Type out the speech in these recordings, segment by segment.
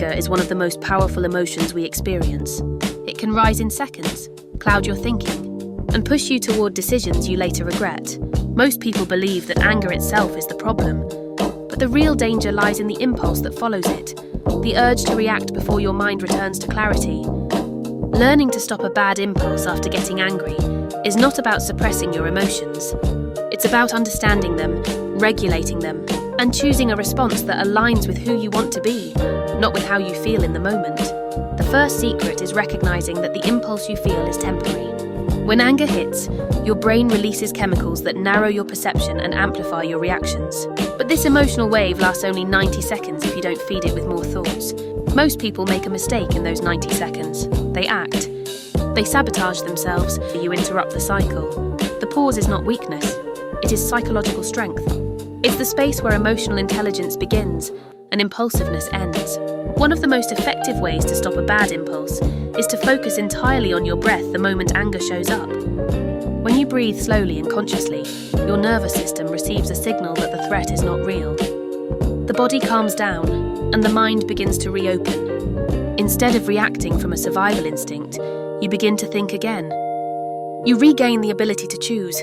Anger is one of the most powerful emotions we experience. It can rise in seconds, cloud your thinking, and push you toward decisions you later regret. Most people believe that anger itself is the problem, but the real danger lies in the impulse that follows it, the urge to react before your mind returns to clarity. Learning to stop a bad impulse after getting angry is not about suppressing your emotions. It's about understanding them, regulating them, and choosing a response that aligns with who you want to be, not with how you feel in the moment. The first secret is recognizing that the impulse you feel is temporary. When anger hits, your brain releases chemicals that narrow your perception and amplify your reactions. But this emotional wave lasts only 90 seconds if you don't feed it with more thoughts. Most people make a mistake in those 90 seconds. They act. They sabotage themselves. You interrupt the cycle. The pause is not weakness. It is psychological strength. It's the space where emotional intelligence begins and impulsiveness ends. One of the most effective ways to stop a bad impulse is to focus entirely on your breath the moment anger shows up. When you breathe slowly and consciously, your nervous system receives a signal that the threat is not real. The body calms down, and the mind begins to reopen. Instead of reacting from a survival instinct, you begin to think again. You regain the ability to choose.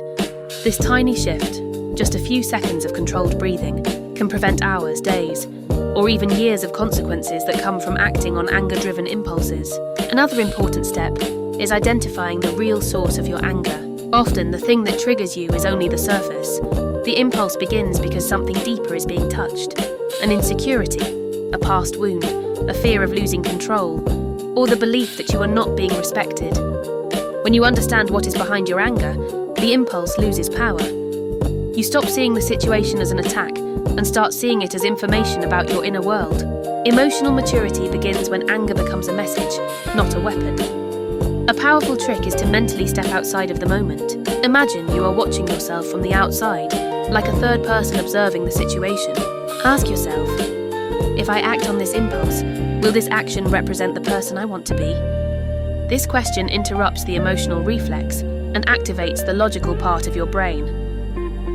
This tiny shift, just a few seconds of controlled breathing, can prevent hours, days, or even years of consequences that come from acting on anger-driven impulses. Another important step is identifying the real source of your anger. Often, the thing that triggers you is only the surface. The impulse begins because something deeper is being touched. An insecurity, a past wound, a fear of losing control, or the belief that you are not being respected. When you understand what is behind your anger, the impulse loses power. You stop seeing the situation as an attack and start seeing it as information about your inner world. Emotional maturity begins when anger becomes a message, not a weapon. A powerful trick is to mentally step outside of the moment. Imagine you are watching yourself from the outside, like a third person observing the situation. Ask yourself, if I act on this impulse, will this action represent the person I want to be? This question interrupts the emotional reflex and activates the logical part of your brain.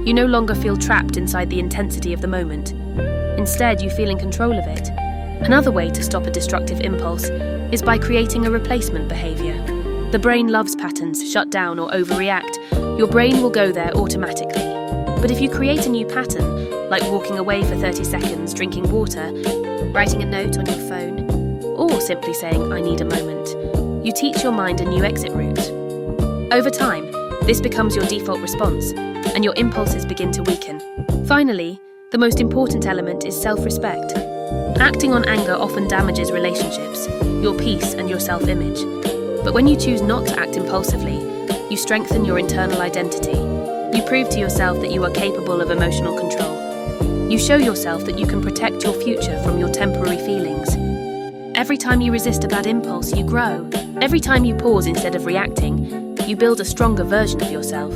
You no longer feel trapped inside the intensity of the moment. Instead, you feel in control of it. Another way to stop a destructive impulse is by creating a replacement behavior. The brain loves patterns. Shut down or overreact, your brain will go there automatically. But if you create a new pattern, like walking away for 30 seconds, drinking water, writing a note on your phone, or simply saying, I need a moment, you teach your mind a new exit route. Over time, this becomes your default response, and your impulses begin to weaken. Finally, the most important element is self-respect. Acting on anger often damages relationships, your peace and your self-image. But when you choose not to act impulsively, you strengthen your internal identity. You prove to yourself that you are capable of emotional control. You show yourself that you can protect your future from your temporary feelings. Every time you resist a bad impulse, you grow. Every time you pause instead of reacting, you build a stronger version of yourself.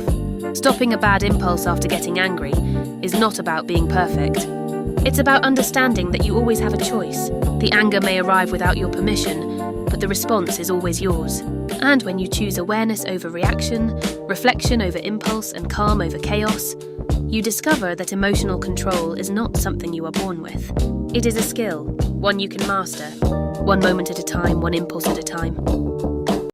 Stopping a bad impulse after getting angry is not about being perfect. It's about understanding that you always have a choice. The anger may arrive without your permission, but the response is always yours. And when you choose awareness over reaction, reflection over impulse, and calm over chaos, you discover that emotional control is not something you are born with. It is a skill, one you can master, one moment at a time, one impulse at a time.